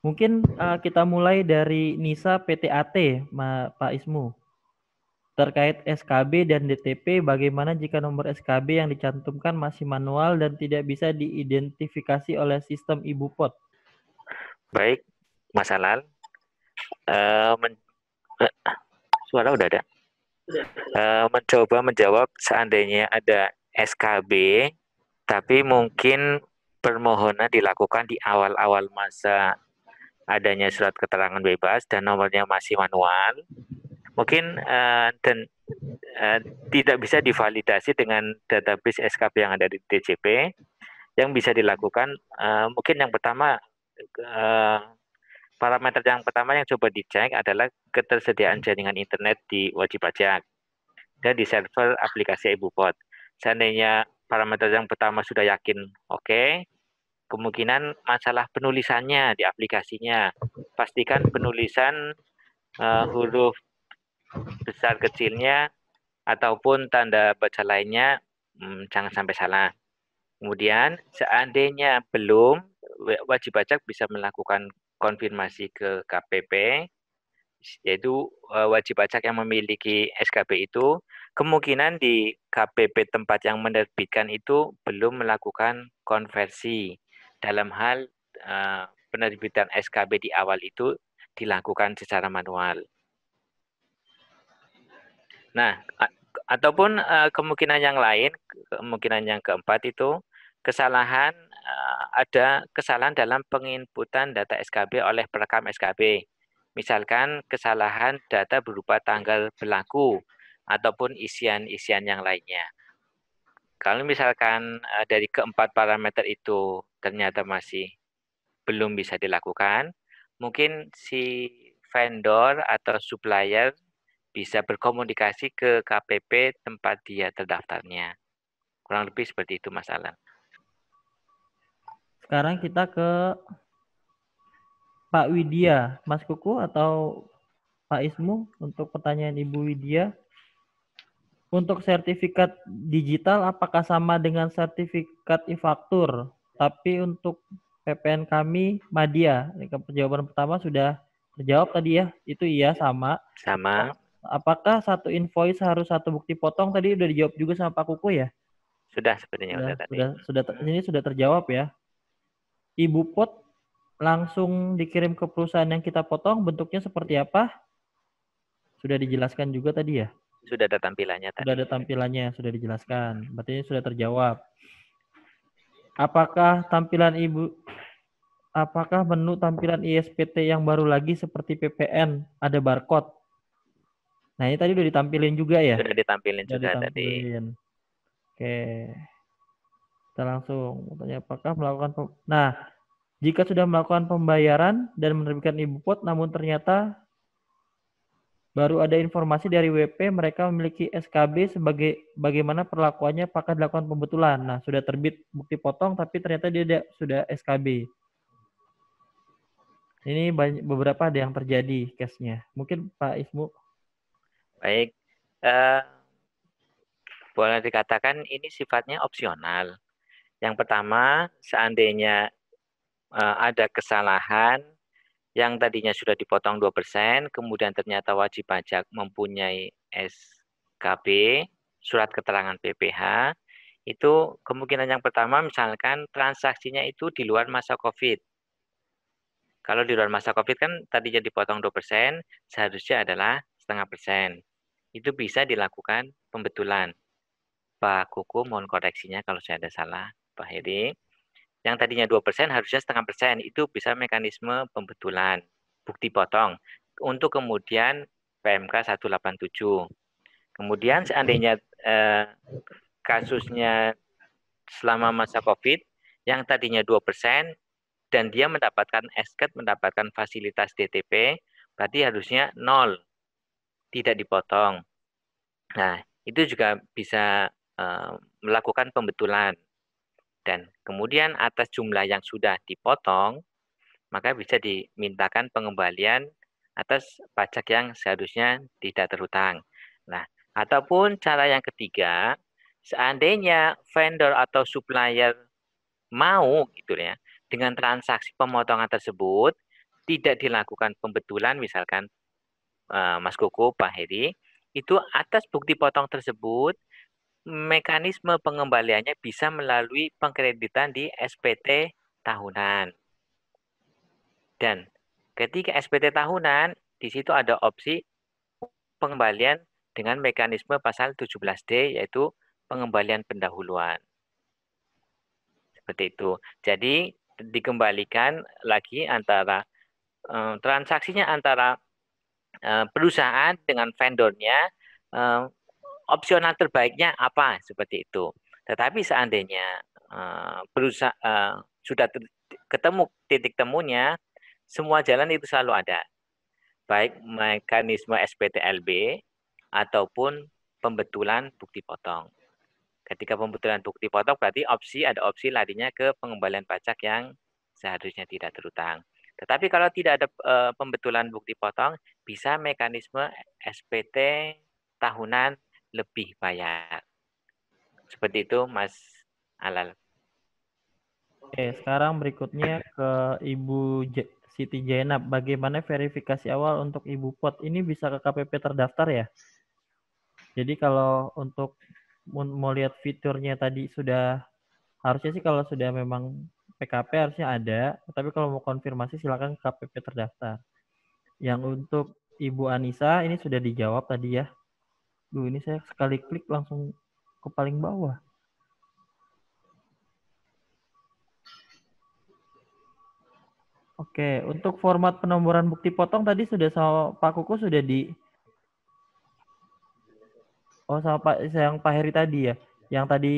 Mungkin kita mulai dari NISA PTAT, Pak Ismu. Terkait SKB dan DTP, bagaimana jika nomor SKB yang dicantumkan masih manual dan tidak bisa diidentifikasi oleh sistem Ibu Pot? Baik, Mas Alal. Eh, men- eh, Suara udah ada. Mencoba menjawab seandainya ada SKB, tapi mungkin permohonan dilakukan di awal-awal masa adanya surat keterangan bebas dan nomornya masih manual, mungkin dan eh, tidak bisa divalidasi dengan database SKB yang ada di DJP. Yang bisa dilakukan mungkin yang pertama, eh, parameter yang pertama yang coba dicek adalah ketersediaan jaringan internet di wajib pajak dan di server aplikasi IbuPot. Seandainya parameter yang pertama sudah yakin oke, kemungkinan masalah penulisannya di aplikasinya. Pastikan penulisan huruf besar kecilnya ataupun tanda baca lainnya jangan sampai salah. Kemudian seandainya belum, wajib pajak bisa melakukan konfirmasi ke KPP, yaitu wajib pajak yang memiliki SKB itu, kemungkinan di KPP tempat yang menerbitkan itu belum melakukan konversi. Dalam hal penerbitan SKB di awal itu dilakukan secara manual. Nah, ataupun kemungkinan yang lain, kemungkinan yang keempat itu ada kesalahan dalam penginputan data SKB oleh perekam SKB. Misalkan kesalahan data berupa tanggal berlaku ataupun isian-isian yang lainnya. Kalau misalkan dari keempat parameter itu ternyata masih belum bisa dilakukan, mungkin si vendor atau supplier bisa berkomunikasi ke KPP tempat dia terdaftarnya. Kurang lebih seperti itu, Mas Alan. Sekarang kita ke Pak Widya, Mas Kuku atau Pak Ismu untuk pertanyaan Ibu Widya. Untuk sertifikat digital apakah sama dengan sertifikat e-faktur? Tapi untuk PPN kami Madya. Jawaban pertama sudah terjawab tadi ya. Itu iya sama. Sama, Apakah satu invoice harus satu bukti potong? Tadi udah dijawab juga sama Pak Kuku ya. sudah sepertinya Sudah udah tadi. sudah ini sudah terjawab ya. Ibu pot langsung dikirim ke perusahaan yang kita potong, bentuknya seperti apa? Sudah dijelaskan juga tadi ya. Sudah ada tampilannya Sudah tadi. ada tampilannya, sudah dijelaskan. Berarti ini sudah terjawab. Apakah apakah menu tampilan ISPT yang baru lagi seperti PPN ada barcode? Nah, ini tadi udah ditampilin juga ya? Sudah ditampilin Sudah juga tadi. ditampilin. Oke. Kita langsung tanya apakah melakukan Nah, jika sudah melakukan pembayaran dan menerbitkan ibu pot namun ternyata baru ada informasi dari WP mereka memiliki SKB sebagai bagaimana perlakuannya apakah dilakukan pembetulan. Nah, sudah terbit bukti potong tapi ternyata dia sudah SKB. Ini beberapa ada yang terjadi case-nya. Mungkin Pak Ismu. Baik, boleh dikatakan ini sifatnya opsional. Yang pertama, seandainya ada kesalahan yang tadinya sudah dipotong 2%, kemudian ternyata wajib pajak mempunyai SKB, surat keterangan PPH, itu kemungkinan yang pertama misalkan transaksinya itu di luar masa COVID. Kalau di luar masa COVID kan tadinya dipotong 2%, seharusnya adalah 0,5%. Itu bisa dilakukan pembetulan. Pak Kuku mohon koreksinya kalau saya ada salah, Pak Heri. Yang tadinya 2% harusnya 0,5%. Itu bisa mekanisme pembetulan, bukti potong. Untuk kemudian PMK 187. Kemudian seandainya kasusnya selama masa COVID, yang tadinya 2%, dan dia mendapatkan SKED, mendapatkan fasilitas DTP, berarti harusnya 0, tidak dipotong. Nah, itu juga bisa melakukan pembetulan. Dan kemudian atas jumlah yang sudah dipotong, maka bisa dimintakan pengembalian atas pajak yang seharusnya tidak terhutang. Nah, ataupun cara yang ketiga, seandainya vendor atau supplier mau gitu ya, dengan transaksi pemotongan tersebut, tidak dilakukan pembetulan, misalkan Mas Koko, Pak Heri, itu atas bukti potong tersebut, mekanisme pengembaliannya bisa melalui pengkreditan di SPT tahunan. Dan ketika SPT tahunan, di situ ada opsi pengembalian dengan mekanisme pasal 17D, yaitu pengembalian pendahuluan. Seperti itu. Jadi dikembalikan lagi antara transaksinya antara perusahaan dengan vendornya, opsional terbaiknya apa, seperti itu. Tetapi seandainya perusahaan sudah ketemu titik temunya, semua jalan itu selalu ada, baik mekanisme SPTLB ataupun pembetulan bukti potong. Ketika pembetulan bukti potong berarti ada opsi larinya ke pengembalian pajak yang seharusnya tidak terutang. Tetapi kalau tidak ada pembetulan bukti potong, bisa mekanisme SPT tahunan lebih bayar. Seperti itu, Mas Alal. Oke, sekarang berikutnya ke Ibu Siti Jainab. Bagaimana verifikasi awal untuk Ibu Pot? Ini bisa ke KPP terdaftar ya? Jadi kalau untuk mau lihat fiturnya tadi sudah, harusnya sih kalau sudah memang PKP harusnya ada, tapi kalau mau konfirmasi silakan ke KPP terdaftar. Yang untuk Ibu Anissa ini sudah dijawab tadi ya. Duh, ini saya sekali klik langsung ke paling bawah. Oke, untuk format penomoran bukti potong tadi sudah sama Pak Kuku sudah di sama Pak Heri tadi ya. Yang tadi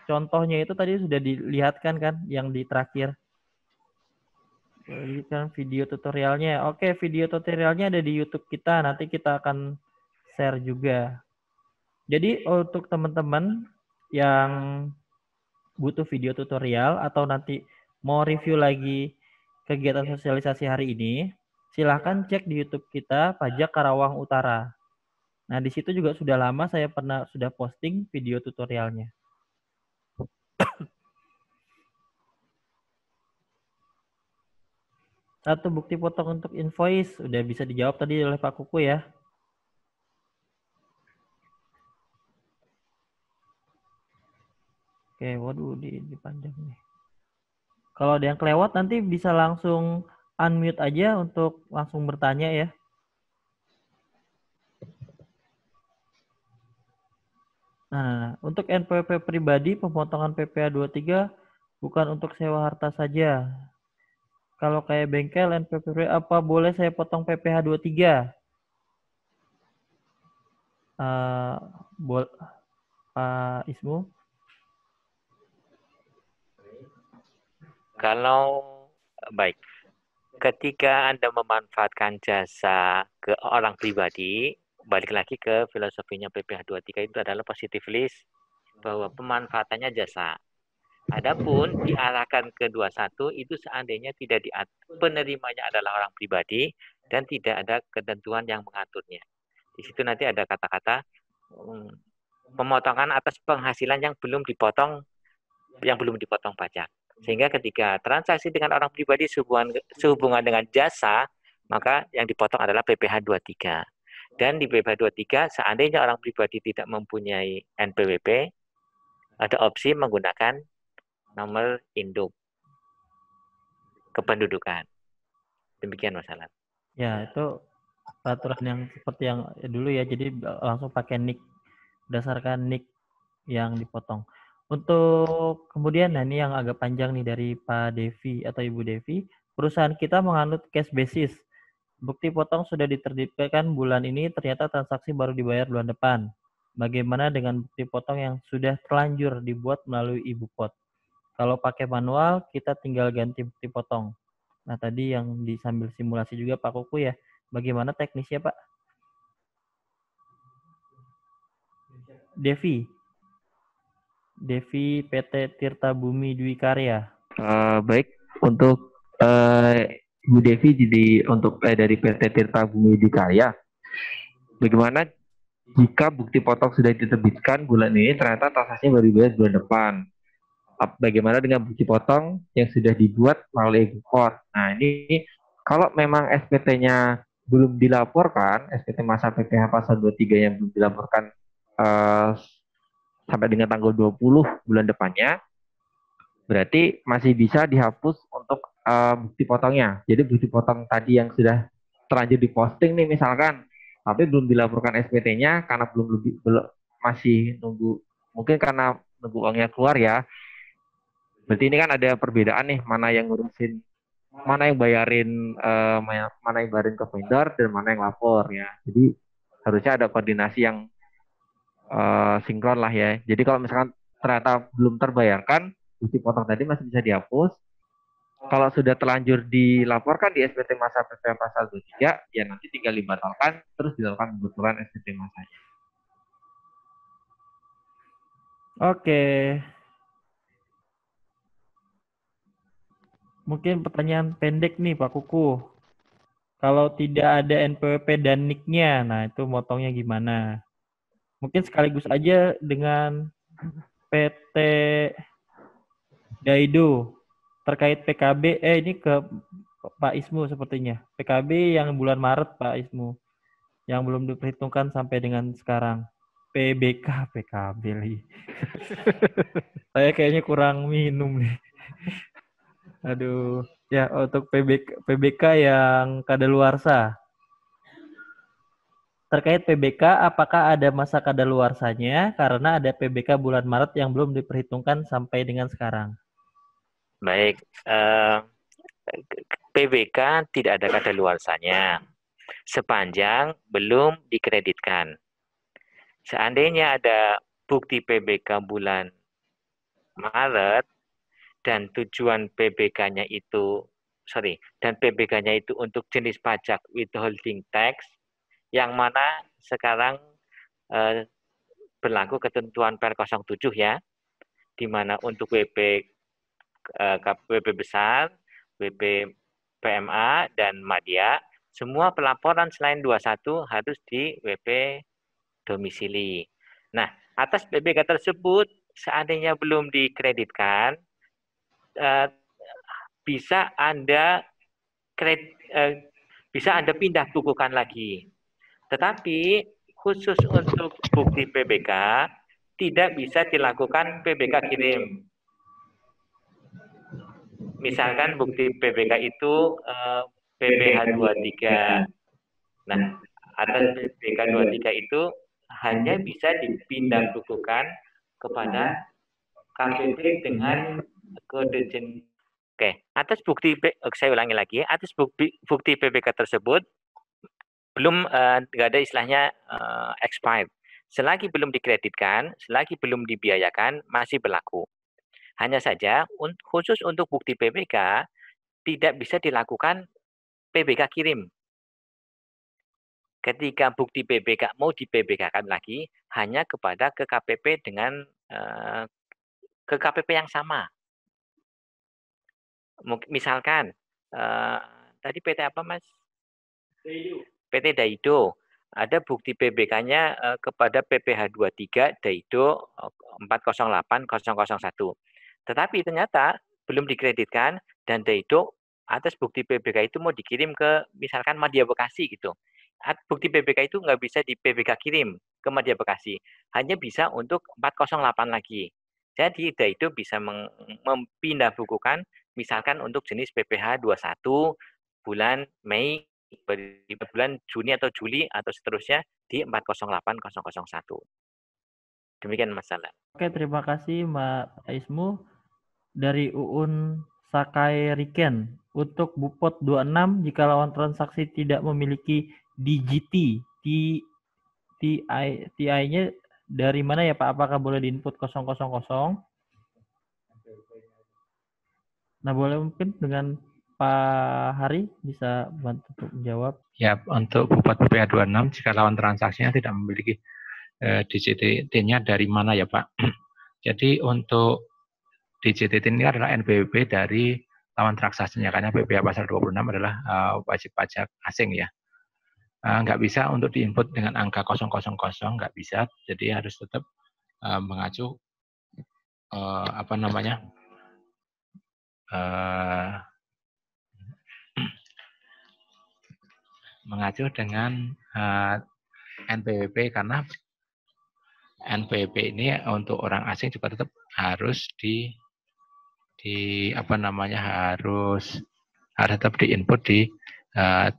contohnya itu tadi sudah dilihatkan kan yang di terakhir. Ini kan video tutorialnya. Oke, video tutorialnya ada di YouTube kita. Nanti kita akan share juga. Jadi untuk teman-teman yang butuh video tutorial atau nanti mau review lagi kegiatan sosialisasi hari ini, silahkan cek di YouTube kita Pajak Karawang Utara. Nah, di situ juga sudah lama saya sudah posting video tutorialnya. Satu bukti potong untuk invoice udah bisa dijawab tadi oleh Pak Kuku ya. Oke, waduh dipanjang nih. Kalau ada yang kelewat nanti bisa langsung unmute aja untuk langsung bertanya ya. Nah, untuk NPWP pribadi pemotongan PPh 23 bukan untuk sewa harta saja. Kalau kayak bengkel NPWP apa boleh saya potong PPh 23? Pak Ismu? Kalau baik, ketika Anda memanfaatkan jasa ke orang pribadi, balik lagi ke filosofinya PPh 23 itu adalah positive list, bahwa pemanfaatannya jasa. Adapun diarahkan ke 21 itu seandainya tidak penerimanya adalah orang pribadi dan tidak ada ketentuan yang mengaturnya. Di situ nanti ada kata-kata pemotongan atas penghasilan yang belum dipotong pajak. Sehingga ketika transaksi dengan orang pribadi sehubungan dengan jasa, maka yang dipotong adalah PPh 23. Dan di PPh 23 seandainya orang pribadi tidak mempunyai NPWP, ada opsi menggunakan nomor induk kependudukan. Demikian masalah. Ya, itu peraturan yang seperti yang dulu ya, jadi langsung pakai NIK, berdasarkan NIK yang dipotong. Untuk kemudian, nah ini yang agak panjang nih dari Pak Devi atau Ibu Devi, perusahaan kita menganut cash basis. Bukti potong sudah diterbitkan bulan ini, ternyata transaksi baru dibayar bulan depan. Bagaimana dengan bukti potong yang sudah terlanjur dibuat melalui Ibu Pot? Kalau pakai manual, kita tinggal ganti bukti potong. Nah, tadi yang sambil simulasi juga Pak Kuku ya. Bagaimana teknisnya, Pak? Devi PT Tirta Bumi Dwi Karya. Baik, untuk Ibu Devi jadi untuk dari PT Tirta Bumi Dwi Karya, bagaimana jika bukti potong sudah diterbitkan bulan ini ternyata transaksinya baru dibayar bulan depan? bagaimana dengan bukti potong yang sudah dibuat melalui e-report. Nah, ini kalau memang SPT-nya belum dilaporkan, SPT masa PPh pasal 23 yang belum dilaporkan sampai dengan tanggal 20 bulan depannya, berarti masih bisa dihapus untuk bukti potongnya. Jadi bukti potong tadi yang sudah terlanjur diposting nih misalkan, tapi belum dilaporkan SPT-nya karena belum masih nunggu, mungkin karena nunggu uangnya keluar ya. Berarti ini kan ada perbedaan nih, mana yang ngurusin, mana yang bayarin, mana yang bayarin ke vendor dan mana yang lapor ya. Jadi harusnya ada koordinasi yang sinkron lah ya. Jadi kalau misalkan ternyata belum terbayarkan, bukti potong tadi masih bisa dihapus. Kalau sudah terlanjur dilaporkan di SPT masa PPh pasal 23, ya nanti tinggal dibatalkan, terus dilakukan pembetulan SPT masanya. Oke. Mungkin pertanyaan pendek nih Pak Kuku. Kalau tidak ada NPWP dan NIK-nya, nah itu motongnya gimana? Mungkin sekaligus aja dengan PT Daido terkait PKB. Ini ke Pak Ismu sepertinya. PKB yang bulan Maret Pak Ismu, yang belum diperhitungkan sampai dengan sekarang. PBK, PKB lagi. Saya kayaknya kurang minum nih. Aduh, ya untuk PBK yang kadaluarsa. Terkait PBK, apakah ada masa kadaluarsanya karena ada PBK bulan Maret yang belum diperhitungkan sampai dengan sekarang? Baik, PBK tidak ada kadaluarsanya sepanjang belum dikreditkan. Seandainya ada bukti PBK bulan Maret dan tujuan PBK-nya itu dan PBK-nya itu untuk jenis pajak withholding tax, yang mana sekarang berlaku ketentuan Per 07 ya, di mana untuk WP besar, WP PMA, dan Madya, semua pelaporan selain 21 harus di WP domisili. Nah, atas PBK tersebut, seandainya belum dikreditkan, bisa Anda pindah bukukan lagi. Tetapi khusus untuk bukti PBK tidak bisa dilakukan PBK kirim. Misalkan bukti PBK itu PPh 23. Nah, atas PBK 23 itu hanya bisa dipindah bukukan kepada KPP dengan kode jenis. Oke, atas bukti, saya ulangi lagi, atas bukti PBK tersebut belum nggak ada istilahnya expired. Selagi belum dikreditkan, selagi belum dibiayakan, masih berlaku. Hanya saja khusus untuk bukti PBK tidak bisa dilakukan PBK kirim. Ketika bukti PBK mau di PBK-kan lagi, hanya kepada ke KPP dengan ke KPP yang sama. Misalkan tadi PT apa Mas? PT Daido. Ada bukti PBK-nya kepada PPh 23 Daido 408001. Tetapi ternyata belum dikreditkan dan Daido atas bukti PBK itu mau dikirim ke misalkan Madya Bekasi gitu. Bukti PBK itu nggak bisa di PBK kirim ke Madya Bekasi. Hanya bisa untuk 408 lagi. Jadi Daido bisa mempindah bukukan misalkan untuk jenis PPh 21 bulan Mei, bulan Juni atau Juli atau seterusnya di 408001. Demikian masalah. Oke, terima kasih Mbak Ismu. Dari Uun Sakai Riken, untuk Bupot 26 jika lawan transaksi tidak memiliki DGT, TI-nya dari mana ya Pak? Apakah boleh diinput 000? Nah, boleh mungkin dengan Pak Hari bisa bantu untuk menjawab. Ya, untuk Bupot PPh 26 jika lawan transaksinya tidak memiliki DGT-nya dari mana ya Pak? Jadi untuk DGT ini adalah NPWP dari lawan transaksinya, karena PPh pasal 26 adalah wajib pajak asing ya. Nggak bisa untuk diinput dengan angka 000, nggak bisa, jadi harus tetap mengacu apa namanya mengacu dengan NPWP, karena NPWP ini untuk orang asing juga tetap harus di apa namanya harus tetap diinput di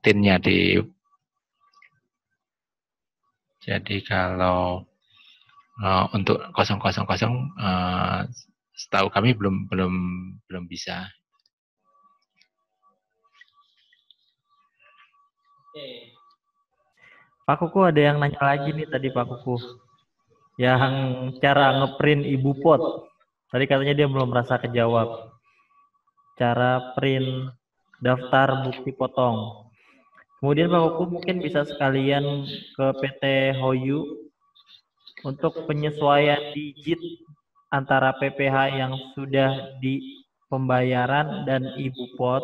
TIN-nya jadi kalau untuk 000 setahu kami belum bisa. Pak Kuku ada yang nanya lagi nih tadi Pak Kuku. Yang cara ngeprint ibu pot. Tadi katanya dia belum merasa kejawab. Cara print daftar bukti potong. Kemudian Pak Kuku mungkin bisa sekalian ke PT Hoyu untuk penyesuaian digit antara PPh yang sudah di pembayaran dan ibu pot,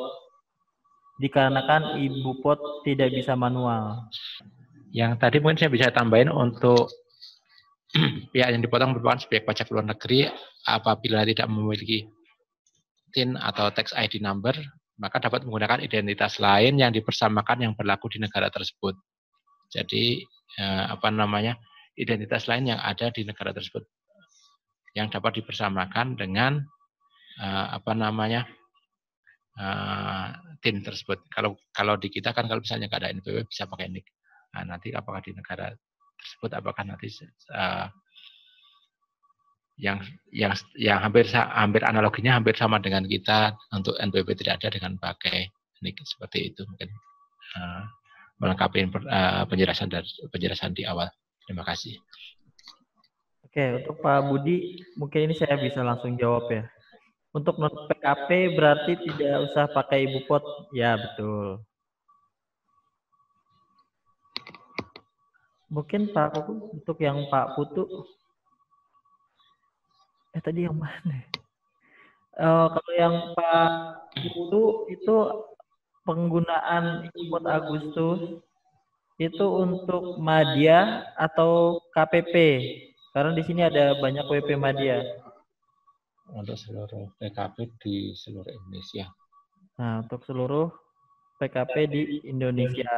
dikarenakan ibu pot tidak bisa manual. Yang tadi mungkin saya bisa tambahin untuk pihak yang dipotong merupakan subjek pajak luar negeri apabila tidak memiliki TIN atau tax ID number, maka dapat menggunakan identitas lain yang dipersamakan yang berlaku di negara tersebut. Jadi apa namanya identitas lain yang ada di negara tersebut yang dapat dipersamakan dengan apa namanya TIN tersebut. Kalau di kita kan kalau misalnya nggak ada NPWP bisa pakai NIK. Nah, nanti apakah di negara tersebut apakah nanti yang hampir analoginya hampir sama dengan kita untuk NPWP tidak ada dengan pakai NIK seperti itu mungkin melengkapi penjelasan di awal. Terima kasih. Oke, untuk Pak Budi mungkin ini saya bisa langsung jawab ya. Untuk non PKP berarti tidak usah pakai ibu pot. Ya, betul. Mungkin Pak Kuku untuk yang Pak Putu. Tadi yang mana? Kalau yang Pak Putu itu penggunaan ibu pot Agustus itu untuk Madya atau KPP. Karena di sini ada banyak WP Madya. Untuk seluruh PKP di seluruh Indonesia. Nah, untuk seluruh PKP di Indonesia.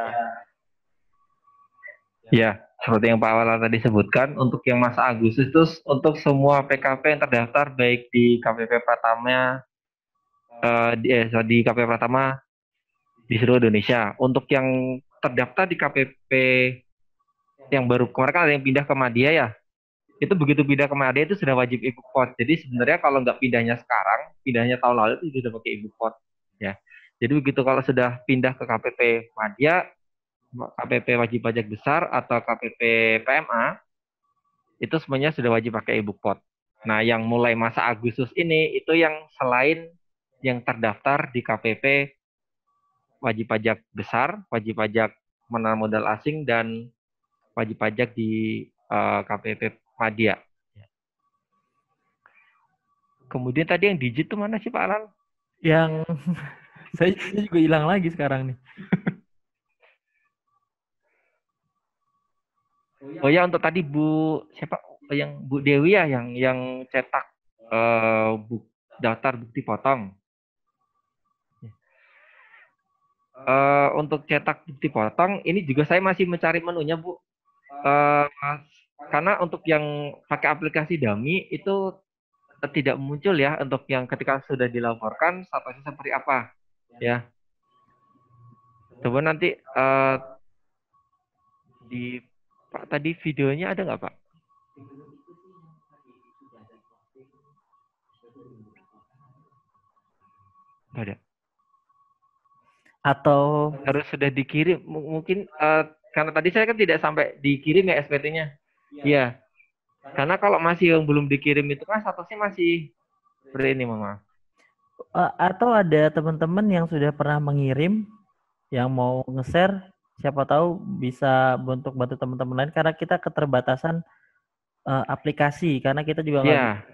Ya, seperti yang Pak Wala tadi sebutkan, untuk yang masa Agustus itu untuk semua PKP yang terdaftar baik di KPP Pratama di KPP Pratama di seluruh Indonesia. Untuk yang terdaftar di KPP yang baru kemarin kan ada yang pindah ke Madya ya. Itu begitu pindah ke Madya itu sudah wajib ibu pot. Jadi sebenarnya kalau nggak pindahnya sekarang, pindahnya tahun lalu itu sudah pakai ibu pot ya. Jadi begitu kalau sudah pindah ke KPP Madya, KPP wajib pajak besar atau KPP PMA itu semuanya sudah wajib pakai ibu pot. Nah, yang mulai masa Agustus ini itu yang selain yang terdaftar di KPP wajib pajak besar, wajib pajak menahan modal asing dan wajib pajak di KPP Madya. Kemudian tadi yang digit itu mana sih Pak Alan? Yang saya juga hilang lagi sekarang nih. Oh ya, untuk tadi Bu siapa yang Bu Dewi ya yang cetak daftar bukti potong. Untuk cetak bukti potong ini juga saya masih mencari menunya Bu. Karena untuk yang pakai aplikasi Dami itu tidak muncul ya untuk yang ketika sudah dilaporkan statusnya seperti apa ya. Coba nanti di Pak tadi videonya ada nggak Pak? Nggak ada. Atau harus sudah dikirim mungkin karena tadi saya kan tidak sampai dikirim ya SPT-nya. Iya. Karena kalau masih yang belum dikirim itu kan statusnya masih ini Mama. Atau ada teman-teman yang sudah pernah mengirim yang mau nge-share, siapa tahu bisa untuk bantu teman-teman lain karena kita keterbatasan aplikasi karena kita juga nggak. Ya.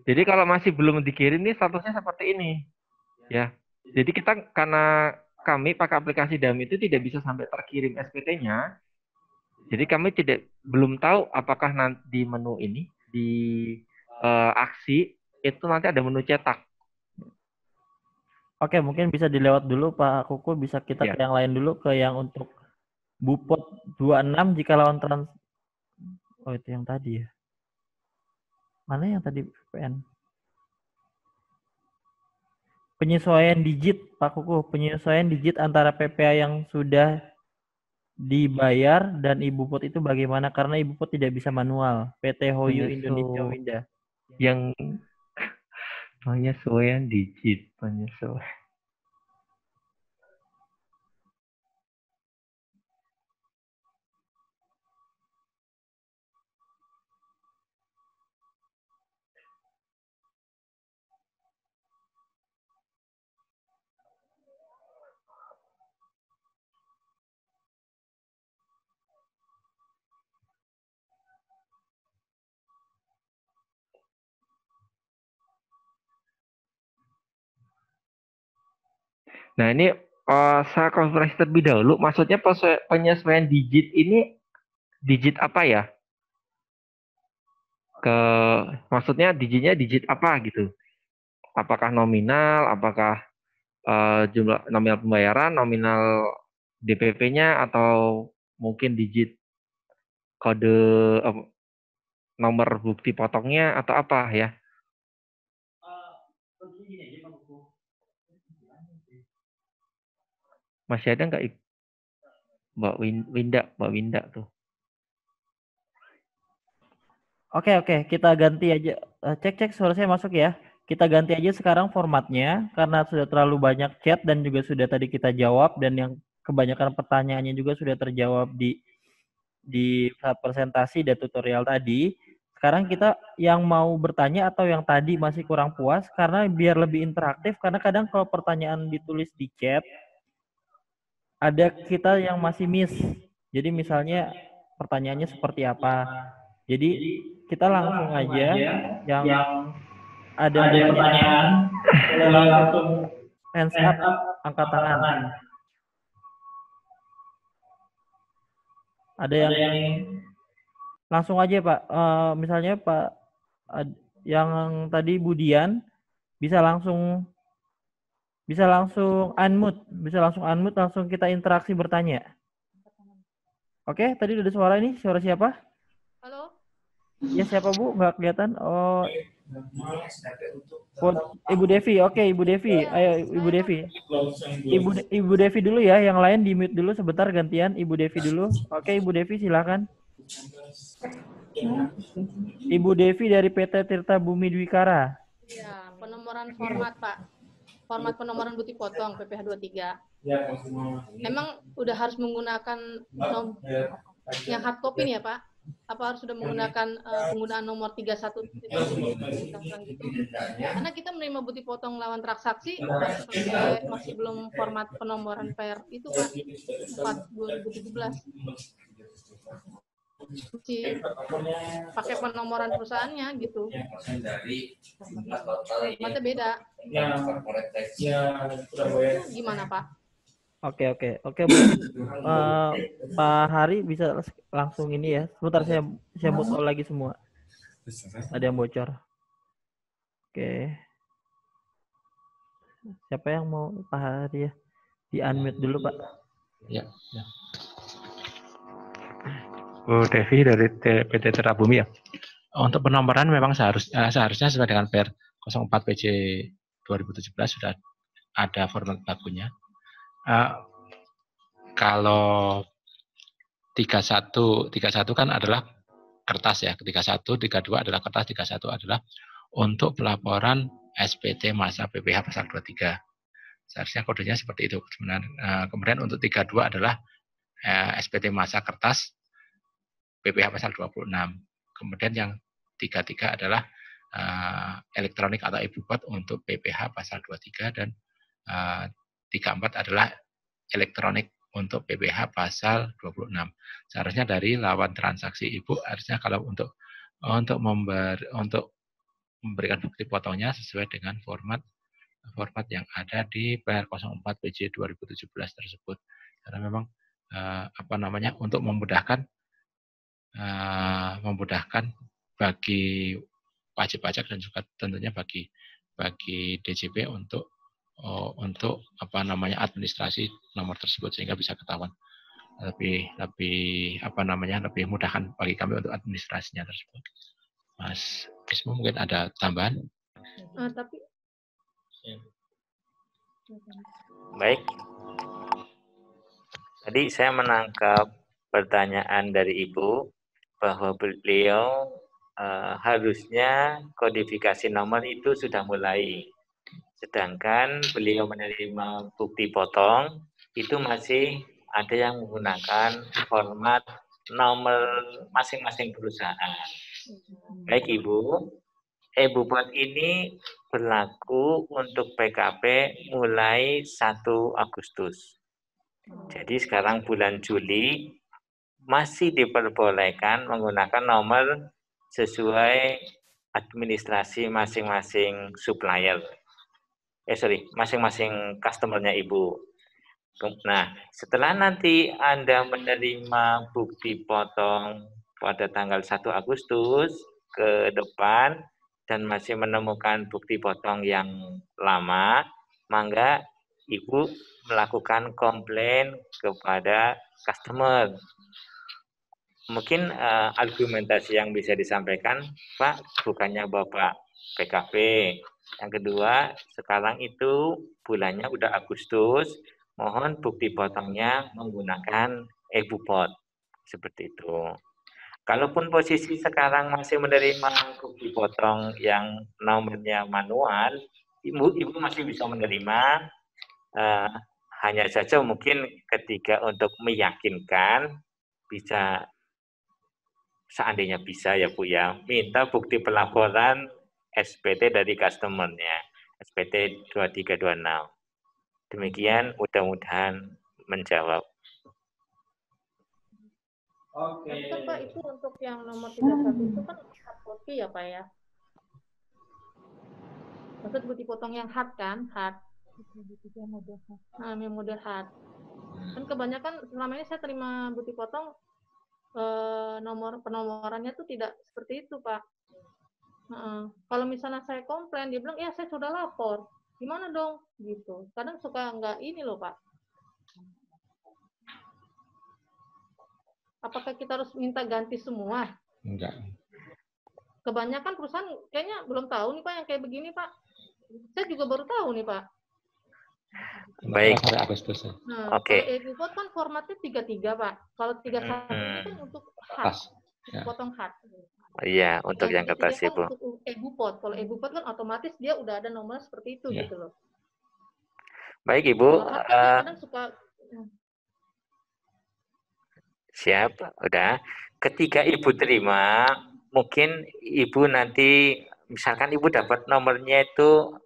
Jadi kalau masih belum dikirim nih statusnya seperti ini. Ya. Jadi kita karena kami pakai aplikasi Dami itu tidak bisa sampai terkirim SPT-nya. Jadi kami belum tahu apakah nanti di menu ini di aksi itu nanti ada menu cetak. Oke, mungkin bisa dilewat dulu Pak Kuku, bisa kita Ya. ke yang lain dulu, ke yang untuk Bupot 26 jika lawan oh itu yang tadi ya. Mana yang tadi VPN? Penyesuaian digit Pak Kuku, penyesuaian digit antara PPA yang sudah dibayar dan ibu pot itu bagaimana, karena ibu pot tidak bisa manual. PT Hoyu Indonesia Winda. Yang penyesuaian digit, penyesuaian. Nah ini saya konfirmasi terlebih dahulu, maksudnya penyesuaian digit ini digit apa ya? Maksudnya digitnya digit apa gitu? Apakah nominal, apakah jumlah nominal pembayaran, nominal DPP-nya, atau mungkin digit kode nomor bukti potongnya atau apa ya? Masih ada nggak Mbak Winda tuh? Oke, kita ganti aja. Cek suara saya masuk ya. Kita ganti aja sekarang formatnya karena sudah terlalu banyak chat dan juga sudah tadi kita jawab, dan yang kebanyakan pertanyaannya juga sudah terjawab di saat presentasi dan tutorial tadi. Sekarang kita yang mau bertanya atau yang tadi masih kurang puas, karena biar lebih interaktif, karena kadang kalau pertanyaan ditulis di chat ada kita yang masih miss. Jadi misalnya pertanyaannya seperti apa. Jadi kita langsung aja yang ada pertanyaan boleh langsung hands up, angkat tangan. Ada yang langsung aja Pak. Misalnya Pak yang tadi Budian bisa langsung unmute, langsung kita interaksi bertanya. Oke, tadi udah suara ini, suara siapa? Halo. Ya siapa Bu? Nggak kelihatan. Oh, Ibu Devi. Oke, Ibu Devi. Ayo Ibu Devi. Ibu Devi dulu ya, yang lain di mute dulu sebentar, gantian Ibu Devi dulu. Oke, Ibu Devi silakan. Ibu Devi dari PT Tirta Bumi Dwikara. Ya, penomoran format Pak. Format penomoran bukti potong PPh 23. Memang udah harus menggunakan yang hard copy nih ya Pak? Apa harus sudah menggunakan penggunaan nomor 31 gitu? Karena kita menerima bukti potong lawan transaksi masih belum format penomoran per itu Pak, 4/2017. Masih pakai penomoran perusahaannya gitu. Formatnya beda. Gimana Pak? Oke, Pak Hari bisa langsung ini ya. Sebentar saya mute all lagi semua. Ada yang bocor. Oke. Siapa yang mau Pak Hari ya? Di unmute dulu Pak. Ya. Bu Devi dari PT Tirta Bumi ya. Untuk penomoran memang seharusnya sesuai dengan PR 04 PJ 2017 sudah ada format bakunya. Kalau 31 kan adalah kertas ya, 31, 32 adalah kertas, 31 adalah untuk pelaporan SPT masa PPh pasal 23. Seharusnya kodenya seperti itu. Kemudian untuk 32 adalah SPT masa kertas PPh pasal 26. Kemudian yang 33 adalah elektronik atau e-bupot untuk PPh pasal 23, dan 34 memberikan elektronik untuk PPh pasal 26. Seharusnya dari lawan transaksi Ibu harusnya kalau untuk memberikan bukti potongnya sesuai dengan format yang ada di PR 04 PJ 2017 tersebut. Karena memang untuk memudahkan bagi wajib pajak dan juga tentunya bagi DJP untuk apa namanya administrasi nomor tersebut sehingga bisa ketahuan lebih mudahkan bagi kami untuk administrasinya tersebut. Mas Ismu mungkin ada tambahan? Tapi baik. Tadi saya menangkap pertanyaan dari Ibu bahwa beliau harusnya kodifikasi nomor itu sudah mulai. Sedangkan beliau menerima bukti potong itu masih ada yang menggunakan format nomor masing-masing perusahaan. Baik Ibu, e-bupot ini berlaku untuk PKP mulai 1 Agustus. Jadi sekarang bulan Juli masih diperbolehkan menggunakan nomor sesuai administrasi masing-masing supplier. Masing-masing customernya Ibu. Nah, setelah nanti Anda menerima bukti potong pada tanggal 1 Agustus ke depan dan masih menemukan bukti potong yang lama, maka Ibu melakukan komplain kepada customer. Mungkin argumentasi yang bisa disampaikan, Pak, bukannya Bapak PKP. Yang kedua, sekarang itu bulannya udah Agustus, mohon bukti potongnya menggunakan e-bupot. Seperti itu. Kalaupun posisi sekarang masih menerima bukti potong yang nomornya manual, Ibu masih bisa menerima. Hanya saja mungkin ketika untuk meyakinkan bisa, seandainya bisa ya Bu ya, minta bukti pelaporan SPT dari customer-nya, SPT 2326. Demikian, mudah-mudahan menjawab. Oke. Tapi kan Pak, itu untuk yang nomor 31 itu kan hard copy ya Pak ya? Maksud bukti potong yang hard kan? Hard. Nah, yang model hard. Kan kebanyakan selama ini saya terima bukti potong nomor penomorannya tuh tidak seperti itu Pak. Kalau misalnya saya komplain, dia bilang ya saya sudah lapor, gimana dong gitu. Kadang suka nggak ini loh Pak. Apakah kita harus minta ganti semua? Enggak. Kebanyakan perusahaan kayaknya belum tahu nih Pak yang kayak begini Pak. Saya juga baru tahu nih Pak. Baik. Nah, kalau e-bupot kan formatnya 33 Pak. Kalau 31 ini kan untuk hard, potong hard. Iya, untuk yang kertas Ibu. Ibu. Untuk e-bupot. Kalau e-bupot kan otomatis dia udah ada nomor seperti itu gitu loh. Baik Ibu. Kadang suka. Siap, udah. Ketika Ibu terima, mungkin Ibu nanti, misalkan Ibu dapat nomornya itu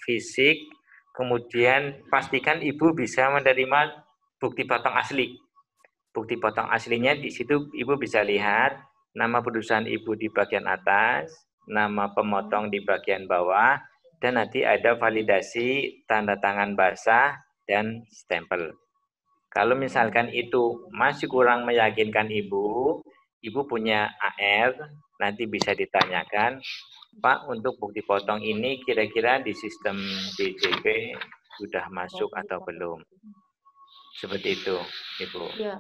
fisik, kemudian pastikan Ibu bisa menerima bukti potong asli. Bukti potong aslinya di situ Ibu bisa lihat nama perusahaan Ibu di bagian atas, nama pemotong di bagian bawah, dan nanti ada validasi tanda tangan basah dan stempel. Kalau misalkan itu masih kurang meyakinkan Ibu, Ibu punya AR, nanti bisa ditanyakan, Pak, untuk bukti potong ini kira-kira di sistem DJP sudah masuk atau belum? Seperti itu, Ibu. Ya,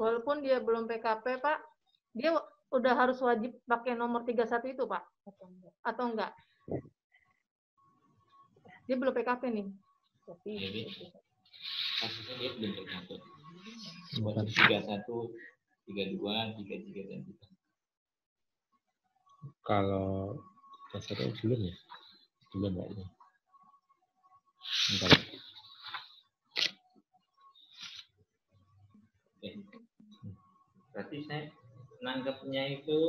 walaupun dia belum PKP, Pak, dia udah harus wajib pakai nomor 31 itu, Pak? Atau enggak? Dia belum PKP nih. Tapi kasusnya dia belum PKP. 31, 32, 33 dan 3. Kalau dasarnya belum ya? Belum Pak ini. Bentar. Oke. Berarti saya nanggapnya itu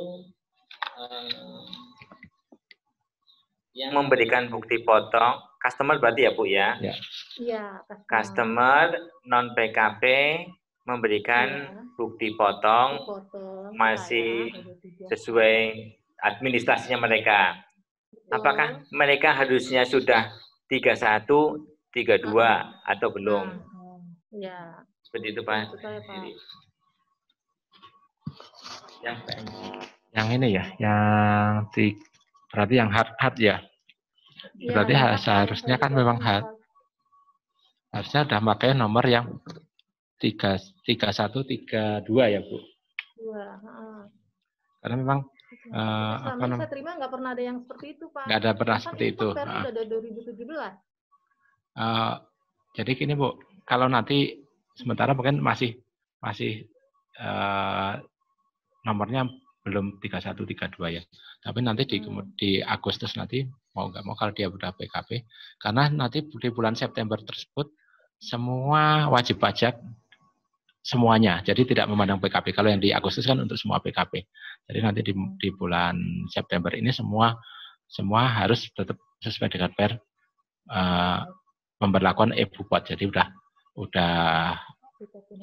yang memberikan bukti potong customer berarti ya Bu ya? Iya, customer non PKP memberikan bukti potong masih sesuai administrasinya mereka. Apakah mereka harusnya sudah 31, 32 atau belum? Ya. Seperti itu Pak. Yang Yang ini ya, berarti yang hard ya. Iya, Berarti yang hard, seharusnya yang kan saya memang juga hard. Harusnya udah pakai nomor yang 3132 ya, Bu. Iya, Karena memang selama ini saya terima nggak pernah ada yang seperti itu, Pak. nggak ada pernah Bahkan seperti ini itu. bayarnya udah dari 2017. Jadi gini, Bu, kalau nanti sementara mungkin masih nomornya belum 3132 ya. Tapi nanti di Agustus nanti mau nggak mau kalau dia udah PKP, karena nanti di bulan September tersebut semua wajib pajak semuanya. Jadi tidak memandang PKP. Kalau yang di Agustus kan untuk semua PKP. Jadi nanti di bulan September ini semua harus tetap sesuai dengan pemberlakuan e-Bupot. Jadi udah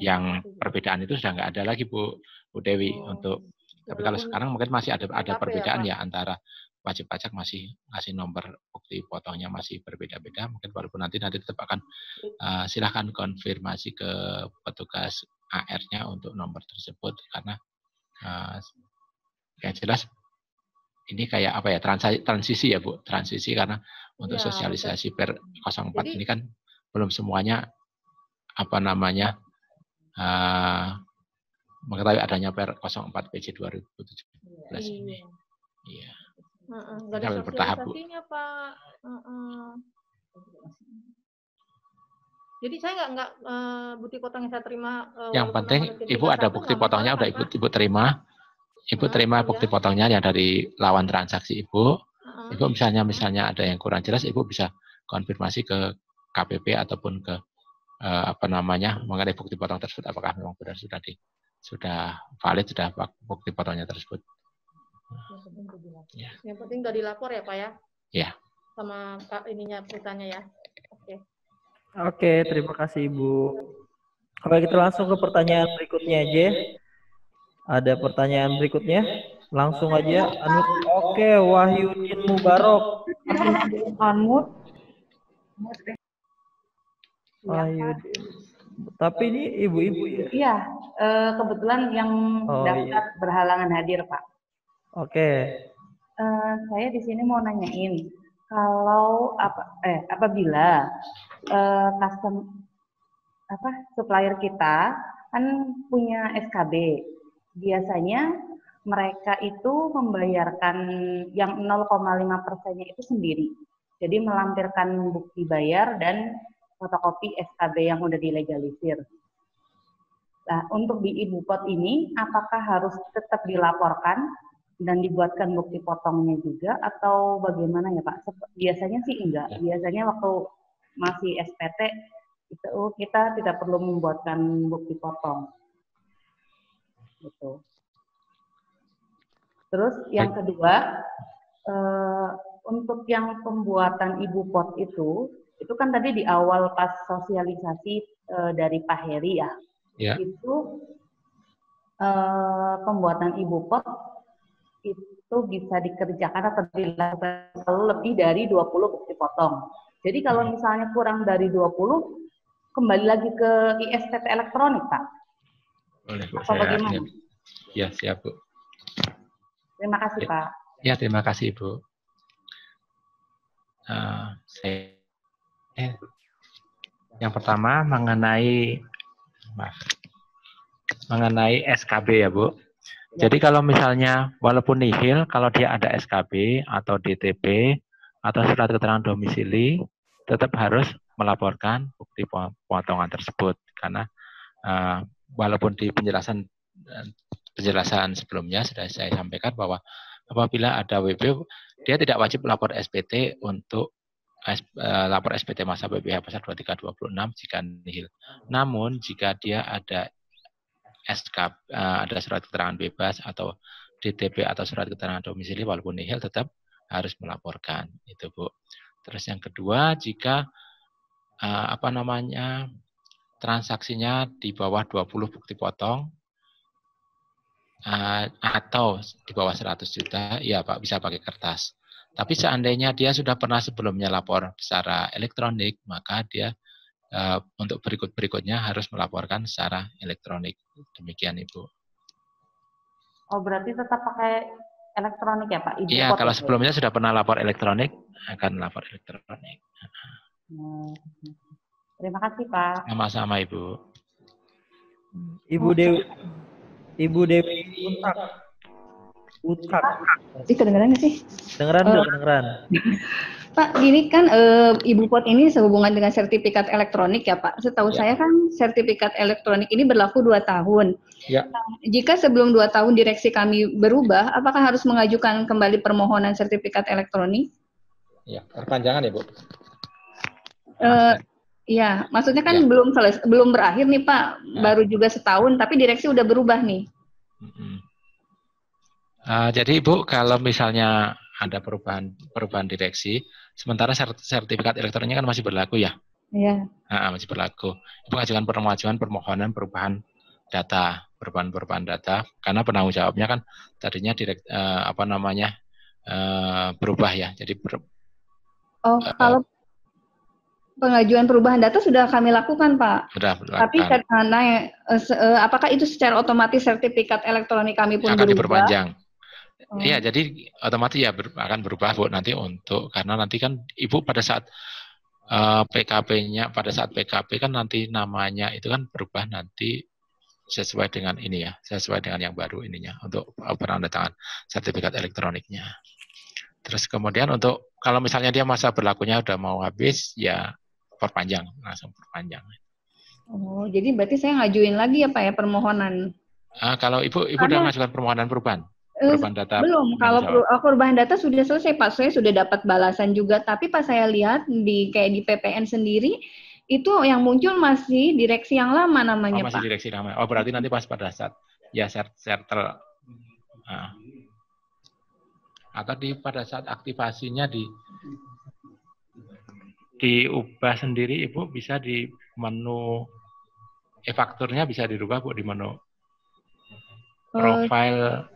yang perbedaan itu sudah nggak ada lagi, Bu Dewi. Tapi kalau sekarang mungkin masih ada perbedaan ya antara wajib pajak masih ngasih nomor bukti potongnya masih berbeda-beda. Mungkin walaupun nanti tetap akan silahkan konfirmasi ke petugas AR-nya untuk nomor tersebut, karena yang jelas ini kayak apa ya, transisi ya, Bu, transisi, karena untuk sosialisasi per 04 ini kan belum semuanya mengetahui adanya per 04 PJ 2017 ini. Iya. Nggak ada sosialisasinya, Pak. Jadi saya nggak bukti potong yang saya terima. Yang penting Ibu ada bukti potongnya, udah Ibu terima. Ibu terima bukti potongnya yang dari lawan transaksi Ibu. Ibu misalnya ada yang kurang jelas, Ibu bisa konfirmasi ke KPP ataupun ke mengenai bukti potong tersebut, apakah memang benar sudah valid, sudah bukti potongnya tersebut. Yang penting udah dilapor ya, Pak ya? Iya. Sama perusahaannya ya. Oke, terima kasih Ibu. Oke, kita langsung ke pertanyaan berikutnya aja. Ada pertanyaan berikutnya? Langsung aja. Oke, Wahyudin Mubarok. Wahyudin. Tapi ini ibu-ibu ya? Iya, kebetulan yang daftar berhalangan hadir, Pak. Oke. Saya di sini mau nanyain, kalau apabila supplier kita kan punya SKB, biasanya mereka itu membayarkan yang 0,5%-nya itu sendiri. Jadi melampirkan bukti bayar dan fotokopi SKB yang udah dilegalisir. Nah, untuk di e-Bupot ini, apakah harus tetap dilaporkan dan dibuatkan bukti potongnya juga, atau bagaimana ya Pak? Biasanya sih enggak. Biasanya waktu masih SPT, itu kita tidak perlu membuatkan bukti potong. Gitu. Terus yang kedua, untuk yang pembuatan e-Bupot itu kan tadi di awal pas sosialisasi dari Pak Heri ya, itu pembuatan e-Bupot itu bisa dikerjakan atau dilakukan lebih dari 20 bukti potong. Jadi kalau misalnya kurang dari 20, kembali lagi ke ISTT elektronik, Pak. Boleh, Bu. Atau bagaimana? Ya, siap, Bu. Terima kasih, Pak. Ya, terima kasih, Bu. Yang pertama mengenai SKB ya, Bu. Jadi kalau misalnya walaupun nihil, kalau dia ada SKB atau DTP atau surat keterangan domisili, tetap harus melaporkan bukti potongan tersebut, karena walaupun di penjelasan sebelumnya sudah saya sampaikan bahwa apabila ada WP, dia tidak wajib lapor SPT untuk lapor SPT masa BPH pasal 2326 jika nihil. Namun jika dia ada ada surat keterangan bebas atau DTP atau surat keterangan domisili walaupun nihil, tetap harus melaporkan, itu Bu. Terus yang kedua, jika transaksinya di bawah 20 bukti potong atau di bawah 100 juta, ya Pak, bisa pakai kertas. Tapi seandainya dia sudah pernah sebelumnya lapor secara elektronik, maka dia untuk berikutnya harus melaporkan secara elektronik. Demikian, Ibu. Oh, berarti tetap pakai elektronik ya Pak? Iya, Ibu kalau pot sebelumnya sudah pernah lapor elektronik, akan lapor elektronik. Terima kasih Pak. Sama-sama Ibu. Ibu Dewi Utak. Kedengeran nggak sih? Kedengeran. Pak, gini kan Ibu Pot ini sehubungan dengan sertifikat elektronik ya Pak. Setahu saya kan sertifikat elektronik ini berlaku 2 tahun. Ya. Nah, jika sebelum 2 tahun direksi kami berubah, apakah harus mengajukan kembali permohonan sertifikat elektronik? Ya, perpanjangan ya Bu? Ya, maksudnya kan belum berakhir nih Pak, baru juga setahun, tapi direksi udah berubah nih. Jadi Ibu, kalau misalnya ada perubahan direksi, sementara sertifikat elektroniknya kan masih berlaku ya? Iya. Masih berlaku. Ibu ajukan permohonan perubahan data, perubahan data, karena penanggung jawabnya kan tadinya berubah ya. Jadi kalau pengajuan perubahan data sudah kami lakukan Pak. Sudah tapi karena apakah itu secara otomatis sertifikat elektronik kami pun akan berubah? diperpanjang. Iya, jadi otomatis ya akan berubah Bu nanti karena nanti kan Ibu pada saat PKP-nya, pada saat PKP kan nanti namanya itu kan berubah nanti sesuai dengan ini ya, sesuai dengan yang baru ininya untuk penandatangan sertifikat elektroniknya. Terus kemudian untuk kalau misalnya dia masa berlakunya udah mau habis ya langsung perpanjang. Oh, jadi berarti saya ngajuin lagi ya Pak ya permohonan. Kalau Ibu udah ngajukan permohonan perubahan data? Belum, kalau perubahan data sudah selesai Pak, saya sudah dapat balasan juga, tapi pas saya lihat di PPN sendiri, itu yang muncul masih direksi yang lama namanya Pak. Masih direksi lama, berarti nanti pas pada saat ya sertel, atau pada saat aktivasinya diubah sendiri Ibu, bisa di menu e-fakturnya bisa dirubah Bu di menu profile.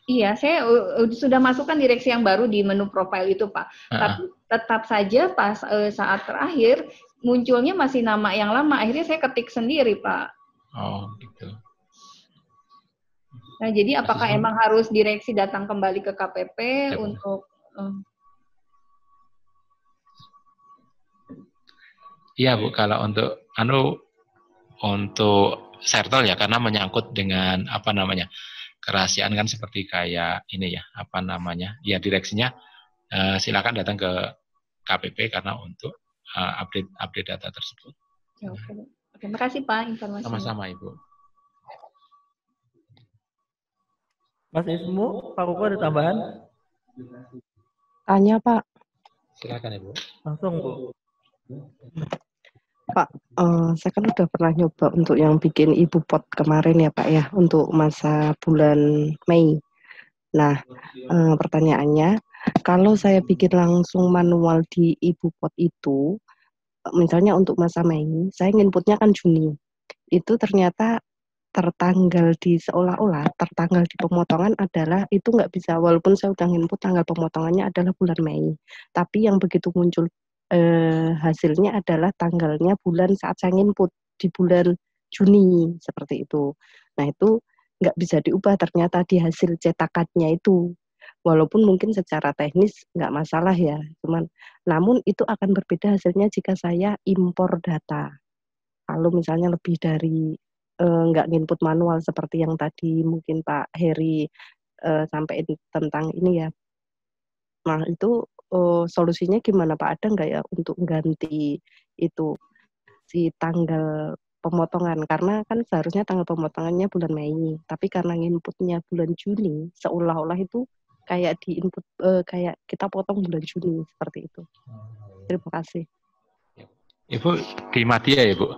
Iya, saya sudah masukkan direksi yang baru di menu profile itu, Pak. Tapi tetap saja pas saat terakhir munculnya masih nama yang lama. Akhirnya saya ketik sendiri, Pak. Oh, gitu. Nah, jadi apakah emang harus direksi datang kembali ke KPP untuk? Iya Bu, kalau untuk sertel ya, karena menyangkut dengan kerahasiaan kan seperti kayak ini ya, ya direksinya silakan datang ke KPP karena untuk update data tersebut. Oke. Terima kasih Pak informasinya. Sama-sama Ibu. Mas Ismu, Pak Koko ada tambahan? Tanya Pak. Silakan Ibu. Langsung Bu. Pak, saya kan udah pernah nyoba untuk yang bikin Ibu Pot kemarin ya Pak ya, untuk masa bulan Mei. Nah, pertanyaannya, kalau saya bikin langsung manual di Ibu Pot itu, misalnya untuk masa Mei, saya nginputnya kan Juni. Itu ternyata tertanggal di pemotongan adalah itu nggak bisa, walaupun saya udah nginput tanggal pemotongannya adalah bulan Mei. Tapi yang begitu muncul hasilnya adalah tanggalnya bulan saat saya nginput di bulan Juni seperti itu. Nah itu nggak bisa diubah ternyata di hasil cetakannya itu, walaupun mungkin secara teknis nggak masalah ya, namun itu akan berbeda hasilnya jika saya impor data. Kalau misalnya lebih dari nggak nginput manual seperti yang tadi mungkin Pak Heri sampai tentang ini ya. Nah itu solusinya gimana Pak? Ada nggak ya untuk ganti itu si tanggal pemotongan? Karena kan seharusnya tanggal pemotongannya bulan Mei, tapi karena inputnya bulan Juni, seolah-olah itu kayak diinput kayak kita potong bulan Juni seperti itu. Terima kasih. Ibu di Madya ya Bu?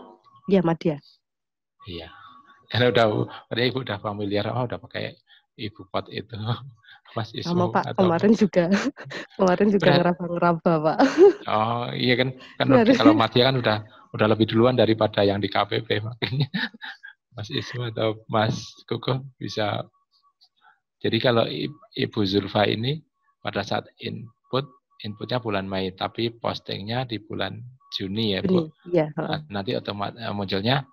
Iya Madya. Iya. Karena Ibu udah familiar, udah pakai Ibu Pot itu. Mas Ismu, sama Pak, kemarin juga ngeraba-ngeraba Pak. Oh iya kan kalau Madya kan udah lebih duluan daripada yang di KPP, makanya Mas Ismu atau Mas Koko bisa. Jadi kalau Ibu Zulfa ini pada saat inputnya bulan Mei, tapi postingnya di bulan Juni ya Bu. Iya. Nanti otomatis munculnya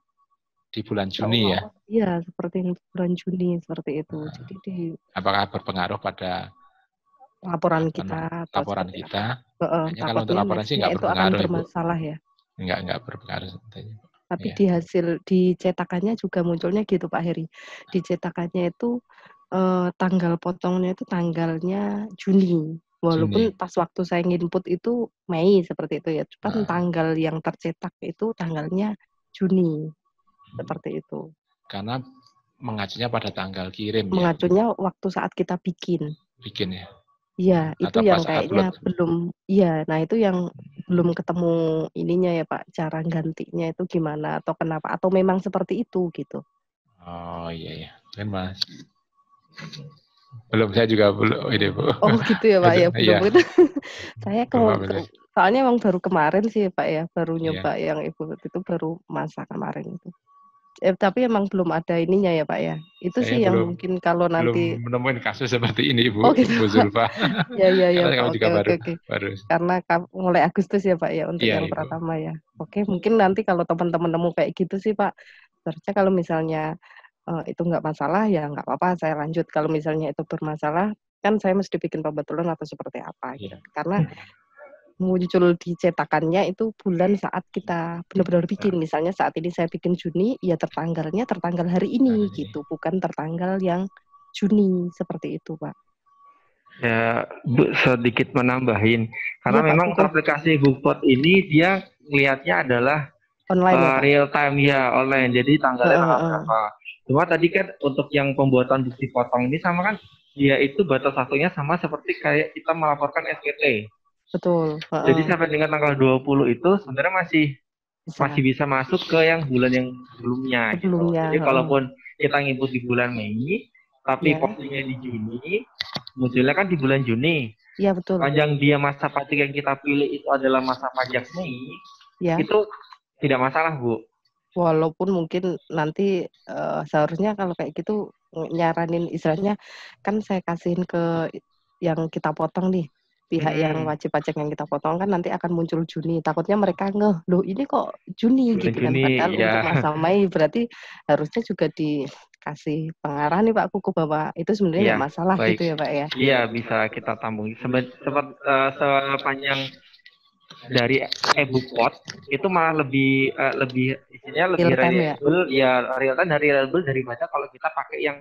di bulan Juni ya. Iya, seperti yang bulan Juni seperti itu. Jadi di Apakah berpengaruh pada laporan kita atau laporan seperti kita? apa? Kayaknya kalau untuk Takutnya laporan sih nextnya nggak itu akan berpengaruh, Ibu. bermasalah ya. Nggak berpengaruh sebetulnya. Tapi Iya. di hasil di cetakannya juga munculnya gitu Pak Heri. Di cetakannya itu tanggal potongnya itu tanggalnya Juni. Walaupun Juni. pas waktu saya nginput itu Mei seperti itu ya. Cuman tanggal yang tercetak itu tanggalnya Juni. Seperti itu. Karena mengacunya pada tanggal kirim ya. Mengacunya waktu saat kita bikin. Bikin ya. Iya, itu Atau yang pas kayaknya upload. belum, iya, nah itu yang belum ketemu ininya ya Pak, cara gantinya itu gimana atau kenapa, atau memang seperti itu gitu. Oh iya, kan Mas. Belum, saya juga belum ini Bu. Oh gitu ya Pak ya, belum Iya. itu. Saya Belum ini. soalnya emang baru kemarin sih Pak ya, baru Iya. nyoba yang Ibu itu baru masa kemarin itu. Tapi emang belum ada ininya ya Pak ya. Itu Saya sih yang belum mungkin kalau nanti belum menemuin kasus seperti ini Bu, Oh gitu Bu Pak. Zulfa. Ya Karena Pak. kami juga Oke. baru. Karena mulai Agustus ya Pak ya untuk Iya, yang Ibu. pertama ya. Oke, mungkin nanti kalau teman-teman nemu kayak gitu sih Pak, seharusnya kalau misalnya itu nggak masalah ya nggak apa-apa saya lanjut. Kalau misalnya itu bermasalah, kan saya mesti bikin pembetulan atau seperti apa gitu. Iya. Karena muncul di cetakannya itu bulan saat kita benar-benar bikin. Misalnya saat ini saya bikin Juni, ya tertanggalnya tertanggal hari ini gitu, bukan tertanggal yang Juni seperti itu Pak. Ya, Bu, sedikit menambahin. Karena Iya, Pak, memang betul. aplikasi Bookpot ini dia lihatnya adalah Online ya Pak? real time ya, online. Jadi tanggalnya tanggal berapa. Cuma tadi kan untuk yang pembuatan bukti potong ini sama kan, dia itu batas waktunya sama seperti kayak kita melaporkan SPT. Betul. Jadi sampai dengan tanggal 20 itu sebenarnya masih bisa masuk ke yang bulan yang sebelumnya. Gitu. Jadi kalaupun kita nginput di bulan Mei, tapi postingnya di Juni, munculnya kan di bulan Juni. Iya betul. Panjang dia masa pajak yang kita pilih itu adalah masa pajak Mei, itu tidak masalah Bu. Walaupun mungkin nanti seharusnya kalau kayak gitu nyaranin istilahnya kan saya kasihin ke yang kita potong nih. Pihak yang wajib pajak yang kita potong kan nanti akan muncul Juni. Takutnya mereka loh ini kok Juni gitu kan. Padahal untuk masa Mei berarti harusnya juga dikasih pengarah nih Pak Kuku bahwa itu sebenarnya nggak masalah gitu ya Pak ya. Iya bisa kita tambung. Sepanjang dari e-Bookpot itu malah lebih isinya lebih reliable ya real time daripada kalau kita pakai yang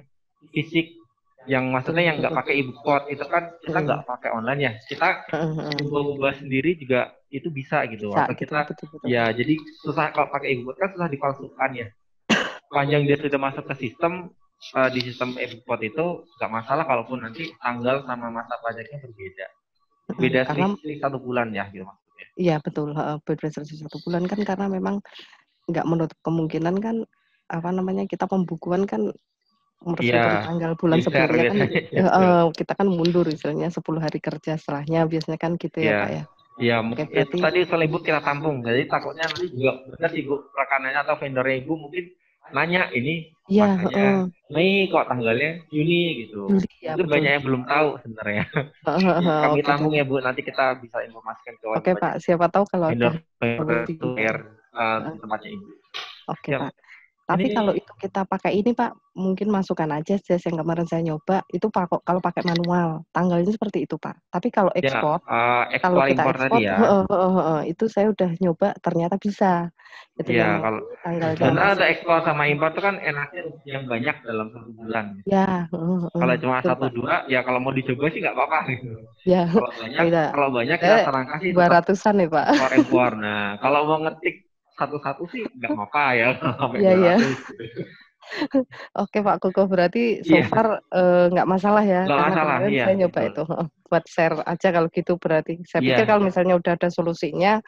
fisik. Yang maksudnya yang nggak pakai e-Bookpot itu kan kita nggak pakai online ya, kita ubah sendiri juga itu bisa gitu. Atau kita betul. Ya jadi susah kalau pakai e-Bookpot kan susah dipalsukan ya. Panjang dia sudah masuk ke sistem di sistem e-Bookpot itu nggak masalah kalaupun nanti tanggal sama masa pajaknya berbeda. Beda selisih 1 bulan ya gitu maksudnya. Iya betul, beda selisih 1 bulan kan karena memang nggak menutup kemungkinan kan kita pembukuan kan meskipun tanggal bulan sebelumnya kan kita kan mundur istilahnya 10 hari kerja setelahnya biasanya kan gitu ya Pak ya. Iya, itu tadi soal Ibu kita tampung. Jadi takutnya nanti juga benar Ibu rekanannya atau vendornya Ibu mungkin nanya ini makanya Mei kok tanggalnya Juni gitu. Itu banyak yang belum tahu sebenarnya. Kami tampung ya Bu, nanti kita bisa informasikan ke Oke Pak, siapa tahu kalau vendor itu tempatnya Ibu. Oke Pak. Tapi kalau itu kita pakai ini Pak, mungkin masukkan aja yang kemarin saya nyoba itu Pak kalau pakai manual tanggalnya seperti itu Pak. Tapi kalau ekspor, kalau kita ekspor, itu saya udah nyoba ternyata bisa. Itu yang kalau tanggalnya. Karena ada ekspor sama impor itu kan enaknya yang banyak dalam 1 bulan. Ya. Kalau cuma 1-2, ya kalau mau dicoba sih nggak apa-apa gitu. Ya. Kalau banyak kita sarankan sih 200-an ya Pak. Ekspor. Nah, kalau mau ngetik satu-satu sih nggak apa-apa ya. Iya. Oke Pak Kuko, berarti so far nggak masalah ya. Nggak karena masalah, kemarin saya nyoba itu. Buat share aja kalau gitu berarti. Saya pikir kalau misalnya udah ada solusinya,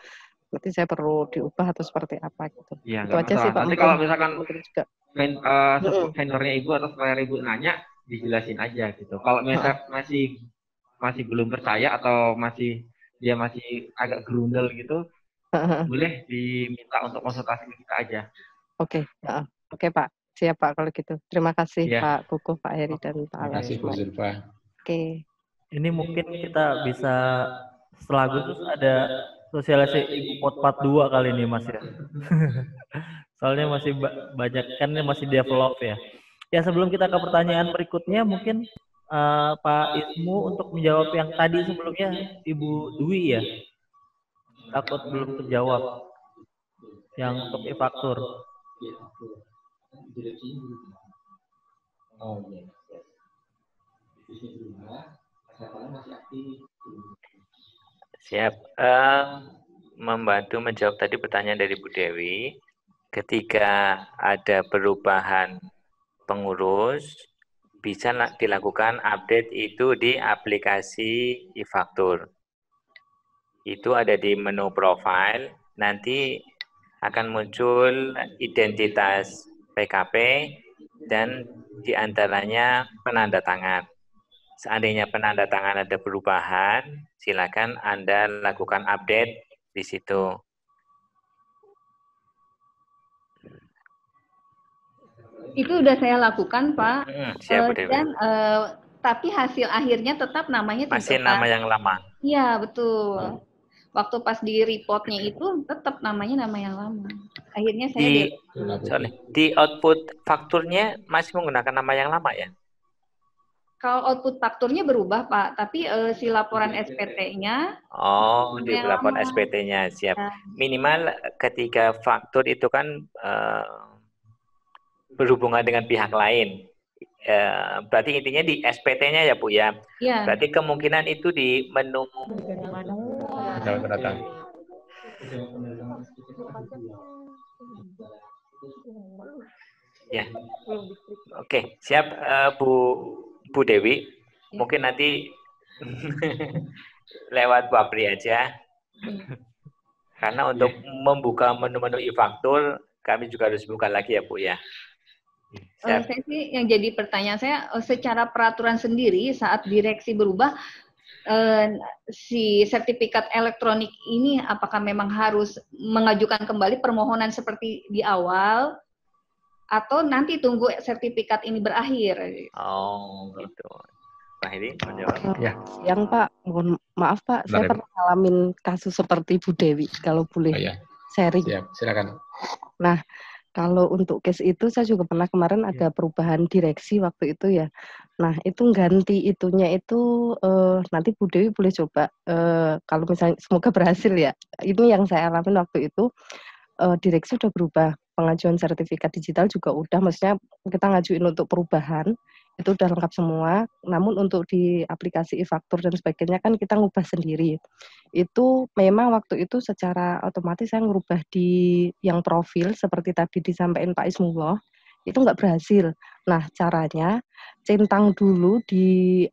berarti saya perlu diubah atau seperti apa gitu. Iya, itu aja sih Pak. Nanti kalau misalkan juga. vendornya Ibu atau supplier Ibu nanya, dijelasin aja gitu. Kalau misalnya masih belum percaya atau dia masih agak gerundel gitu, boleh diminta untuk konsultasi ke kita aja. Oke Pak. Siap Pak kalau gitu. Terima kasih Pak Kuku, Pak Heri dan Pak Alas. Terima kasih Bu Zulfa. Oke. Ini mungkin kita bisa setelah Agustus ada sosialisasi e-Bookpot part 2 kali ini Mas ya. Soalnya masih banyak kan masih develop ya. Ya sebelum kita ke pertanyaan berikutnya mungkin Pak Ismu untuk menjawab yang tadi sebelumnya Ibu Dwi ya. Takut belum terjawab. Yang untuk e-faktur. Siap. Membantu menjawab tadi pertanyaan dari Bu Dewi. Ketika ada perubahan pengurus, bisa dilakukan update itu di aplikasi e-faktur. Itu ada di menu profile, nanti akan muncul identitas PKP dan diantaranya penanda tangan. Seandainya penanda tangan ada perubahan, silakan Anda lakukan update di situ. Itu udah saya lakukan, Pak. Siap, Bu Dewi. Dan tapi hasil akhirnya tetap namanya masih nama yang lama. Iya, betul. Waktu pas di reportnya itu tetap namanya nama yang lama. Akhirnya saya di output fakturnya masih menggunakan nama yang lama ya? Kalau output fakturnya berubah, Pak, tapi si laporan SPT-nya di laporan SPT-nya siap. Minimal ketika faktur itu kan berhubungan dengan pihak lain. Berarti intinya di SPT-nya ya Bu ya. Ya. Berarti kemungkinan itu di menu ya. Oke, siap Bu Dewi. Mungkin nanti lewat Bu Apri aja. Karena untuk membuka menu-menu e-faktur kami juga harus buka lagi ya Bu ya. Saya sih yang jadi pertanyaan saya secara peraturan sendiri saat direksi berubah si sertifikat elektronik ini apakah memang harus mengajukan kembali permohonan seperti di awal atau nanti tunggu sertifikat ini berakhir? Oh gitu. Pak Hedi menjawab. Ya. Yang Pak, mohon maaf Pak, saya pernah ngalamin kasus seperti Bu Dewi kalau boleh sharing. Siap, silakan. Nah, kalau untuk case itu saya juga pernah kemarin ada perubahan direksi waktu itu ya. Nah itu ganti itunya itu nanti Bu Dewi boleh coba kalau misalnya semoga berhasil ya. Ini yang saya alami waktu itu direksi udah berubah, pengajuan sertifikat digital juga udah, maksudnya kita ngajuin untuk perubahan itu udah lengkap semua. Namun untuk di aplikasi e-faktur dan sebagainya kan kita ngubah sendiri. Itu memang waktu itu secara otomatis saya ngubah di yang profil seperti tadi disampaikan Pak Ismullah itu nggak berhasil. Nah caranya centang dulu di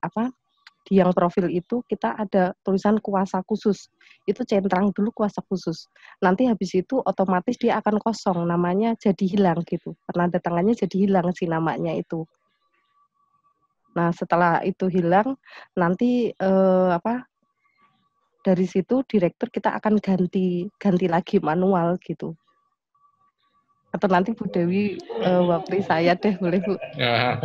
yang profil itu kita ada tulisan kuasa khusus, itu centang dulu kuasa khusus. Nanti habis itu otomatis dia akan kosong, namanya jadi hilang gitu. Penanda tangannya jadi hilang si namanya itu. Nah setelah itu hilang nanti dari situ direktur kita akan ganti lagi manual gitu. Atau nanti Bu Dewi wapri saya deh boleh Bu. Ya.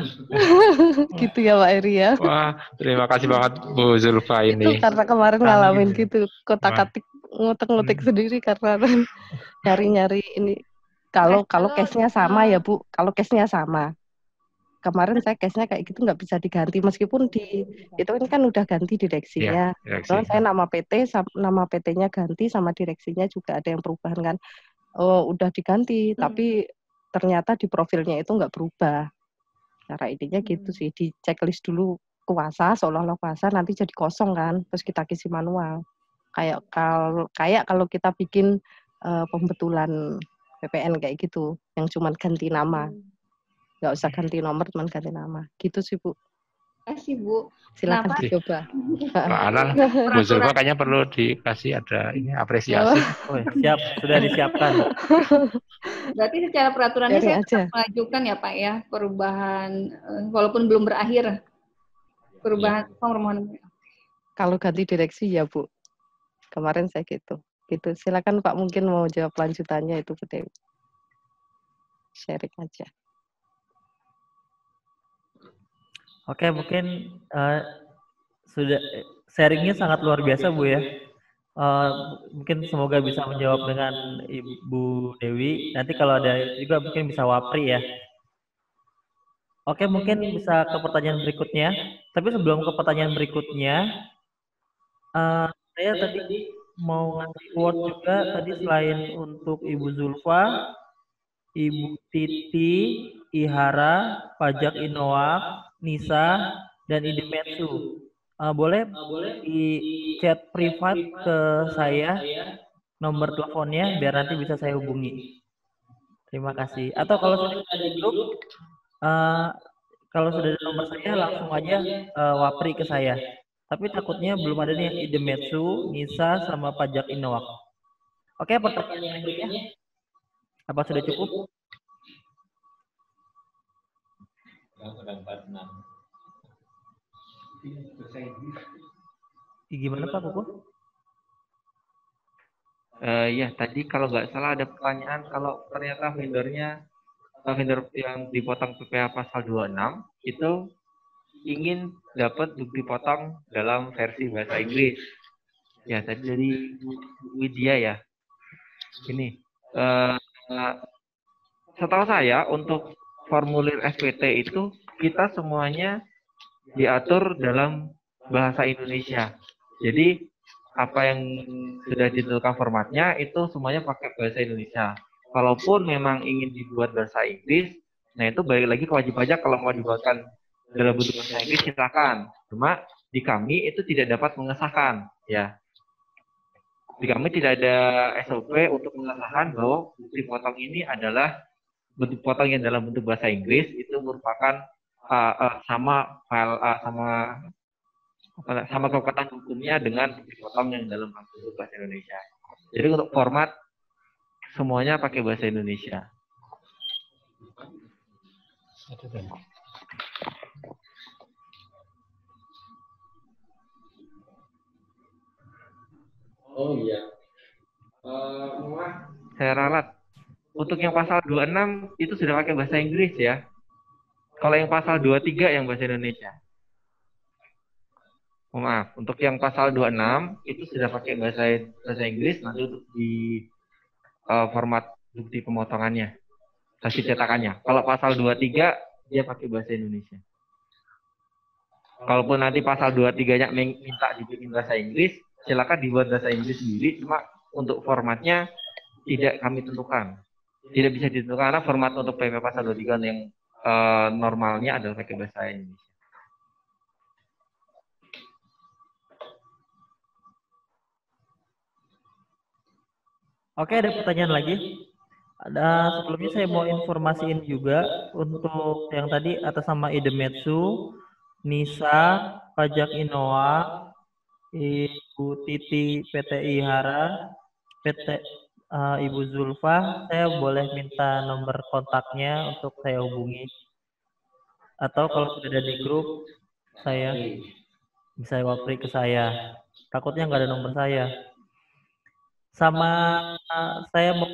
Gitu ya Pak Eri ya. Wah, terima kasih banget Bu Zulfa ini. Itu karena kemarin ngalamin gitu, kotak-katik ngutek-ngutek sendiri karena nyari-nyari ini. Kalau case-nya sama ya Bu, kalau case-nya sama. Kemarin saya case-nya kayak gitu nggak bisa diganti meskipun itu kan udah ganti direksinya. Ya, saya nama PT-nya ganti sama direksinya juga ada yang perubahan kan. Oh, udah diganti tapi ternyata di profilnya itu nggak berubah. Cara intinya gitu sih, di checklist dulu kuasa, seolah-olah kuasa nanti jadi kosong kan, terus kita isi manual. Kayak kalau kita bikin pembetulan PPN kayak gitu, yang cuma ganti nama. Nggak usah ganti nomor, cuma ganti nama. Gitu sih, Bu. Kasih, Bu. Silakan dicoba. Bu Zulfa kayaknya perlu dikasih ada ini apresiasi. Oh, siap, sudah disiapkan. Berarti secara peraturannya saya tetap mengajukan ya Pak ya, perubahan walaupun belum berakhir. Perubahan permohonan. Kalau ganti direksi ya, Bu. Kemarin saya gitu. Silakan Pak, mungkin mau jawab lanjutannya itu Bu Dewi. Sharing aja. Oke, mungkin sudah sharingnya sangat luar biasa Bu ya. Mungkin semoga bisa menjawab dengan Ibu Dewi. Nanti kalau ada juga mungkin bisa Wapri ya. Oke, mungkin bisa ke pertanyaan berikutnya. Tapi sebelum ke pertanyaan berikutnya, saya tadi mau ngasih quote juga tadi selain untuk Ibu Zulfa, Ibu Titi, Ihara, Pajak Inoak, Nisa, dan Idemetsu. Boleh di chat privat ke saya nomor teleponnya biar nanti bisa saya hubungi. Terima kasih. Atau kalau sudah ada di grup, kalau sudah ada nomor saya langsung aja Wapri ke saya. Tapi takutnya belum ada nih yang Idemetsu, Nisa, sama Pajak Inoak. Oke, pertanyaan berikutnya. Apa sudah cukup? Gimana Pak Kuku? Ya, tadi kalau nggak salah ada pertanyaan kalau ternyata vendor yang dipotong PPh pasal 26 itu ingin dapat bukti potong dalam versi bahasa Inggris. Ya, tadi dari Widya ya. Ini, setahu saya untuk formulir SPT itu kita semuanya diatur dalam bahasa Indonesia. Jadi apa yang sudah ditentukan formatnya itu semuanya pakai bahasa Indonesia. Kalaupun memang ingin dibuat bahasa Inggris, nah itu balik lagi ke wajib pajak kalau mau dibuatkan dalam bentuk bahasa Inggris silakan. Cuma di kami itu tidak dapat mengesahkan, ya. Di kami tidak ada SOP untuk mengesahkan bahwa bukti potong ini adalah bentuk potong yang dalam bentuk bahasa Inggris itu merupakan sama file sama kekuatan hukumnya dengan bukti potong yang dalam bentuk bahasa Indonesia. Jadi untuk format semuanya pakai bahasa Indonesia. Oh iya. Saya ralat. Untuk yang pasal 26 itu sudah pakai bahasa Inggris ya. Kalau yang pasal 23 yang bahasa Indonesia. Maaf, untuk yang pasal 26 itu sudah pakai bahasa Inggris nanti untuk di format bukti pemotongannya, hasil cetakannya. Kalau pasal 23 dia pakai bahasa Indonesia. Kalaupun nanti pasal 23-nya minta dibikin bahasa Inggris, silakan dibuat bahasa Inggris sendiri, cuma untuk formatnya tidak kami tentukan. Tidak bisa ditentukan karena format untuk PP pasal 23 yang normalnya adalah pakai bahasa Indonesia. Oke, ada pertanyaan lagi. Sebelumnya saya mau informasiin juga untuk yang tadi atas nama Idemetsu, Nisa, Pajak Inoak, Ibu Titi PT Ihara, PT Ibu Zulfa, saya boleh minta nomor kontaknya untuk saya hubungi. Atau kalau sudah ada di grup, saya bisa Wapri ke saya. Takutnya nggak ada nomor saya. Sama saya mau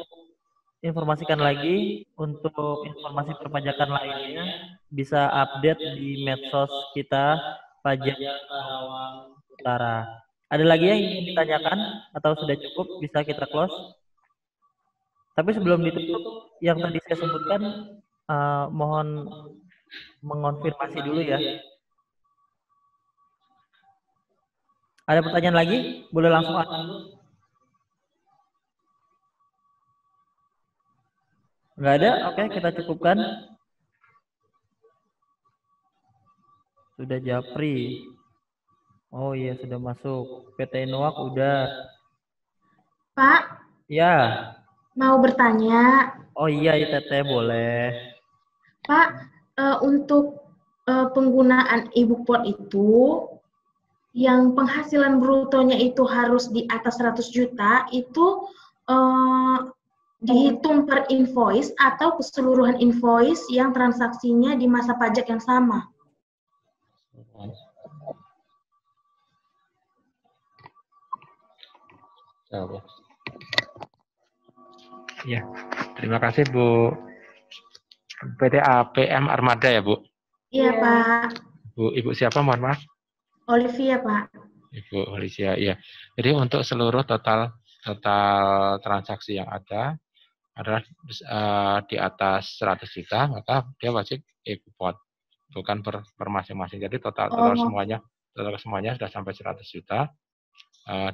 informasikan lagi untuk informasi perpajakan lainnya bisa update di medsos kita Pajak Karawang Utara. Ada lagi yang ingin ditanyakan atau sudah cukup bisa kita close? Tapi sebelum ditutup yang tadi saya sebutkan mohon mengonfirmasi dulu ya. Ada pertanyaan lagi? Boleh langsung unmute. Nggak ada? Oke, kita cukupkan. Sudah Japri. Oh iya, sudah masuk. PT Inoak udah. Pak? Ya. Mau bertanya. Oh iya, Teteh boleh. Pak, untuk penggunaan e-book itu, yang penghasilan brutonya itu harus di atas 100 juta, itu dihitung per invoice atau keseluruhan invoice yang transaksinya di masa pajak yang sama? Ya, terima kasih Bu. PT APM Armada ya Bu? Iya Pak. Bu, Ibu siapa mohon maaf? Olivia Pak. Ibu Alicia, iya. Jadi untuk seluruh total transaksi yang ada adalah di atas 100 juta, maka dia wajib e-Bupot, bukan per masing-masing. Jadi total semuanya sudah sampai 100 juta,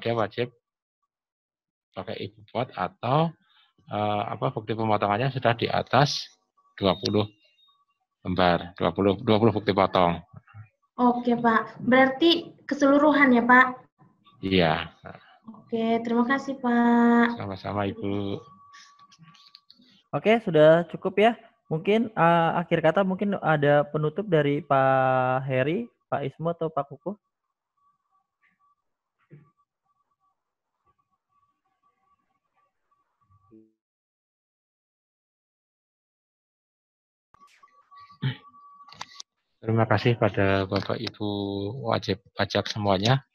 dia wajib pakai e-Bupot atau bukti pemotongannya sudah di atas 20 lembar, 20 bukti potong. Oke, Pak. Berarti keseluruhan ya, Pak? Iya. Oke, terima kasih, Pak. Sama-sama, Ibu. Oke, sudah cukup ya. Mungkin akhir kata mungkin ada penutup dari Pak Heri, Pak Ismo atau Pak Kuku. Terima kasih pada Bapak Ibu wajib pajak semuanya.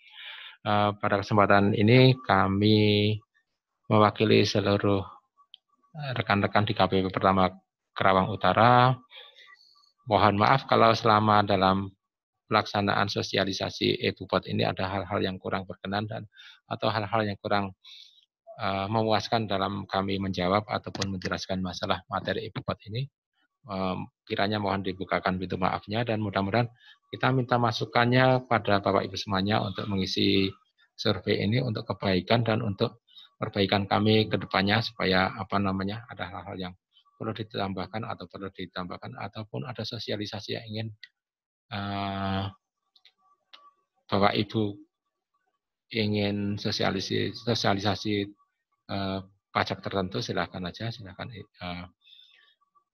Pada kesempatan ini kami mewakili seluruh rekan-rekan di KPP pertama Kerawang Utara. Mohon maaf kalau selama dalam pelaksanaan sosialisasi e-Bupot ini ada hal-hal yang kurang berkenan atau hal-hal yang kurang memuaskan dalam kami menjawab ataupun menjelaskan masalah materi e-Bupot ini. Kiranya mohon dibukakan pintu maafnya dan mudah-mudahan kita minta masukannya pada Bapak Ibu semuanya untuk mengisi survei ini untuk kebaikan dan untuk perbaikan kami ke depannya supaya ada hal-hal yang perlu ditambahkan atau perlu ditambahkan ataupun ada sosialisasi yang ingin Bapak Ibu ingin sosialisasi pajak tertentu silahkan aja, silahkan.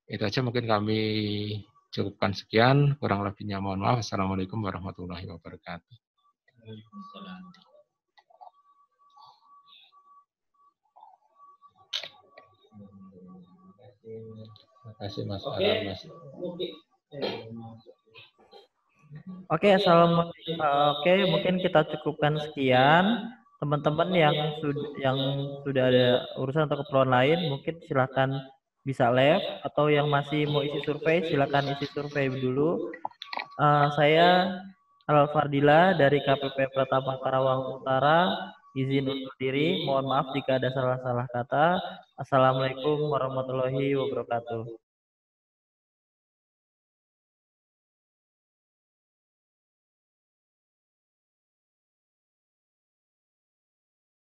Itu aja mungkin kami cukupkan sekian, kurang lebihnya mohon maaf. Assalamualaikum warahmatullahi wabarakatuh. Terima kasih Mas Aram, Mas. Oke, assalamualaikum. Oke, mungkin kita cukupkan sekian. Teman-teman yang sudah ada urusan atau keperluan lain, mungkin silakan bisa live, atau yang masih mau isi survei silakan isi survei dulu. Saya Al Fardila dari KPP Pratama Karawang Utara izin undur diri. Mohon maaf jika ada salah-salah kata. Assalamualaikum warahmatullahi wabarakatuh.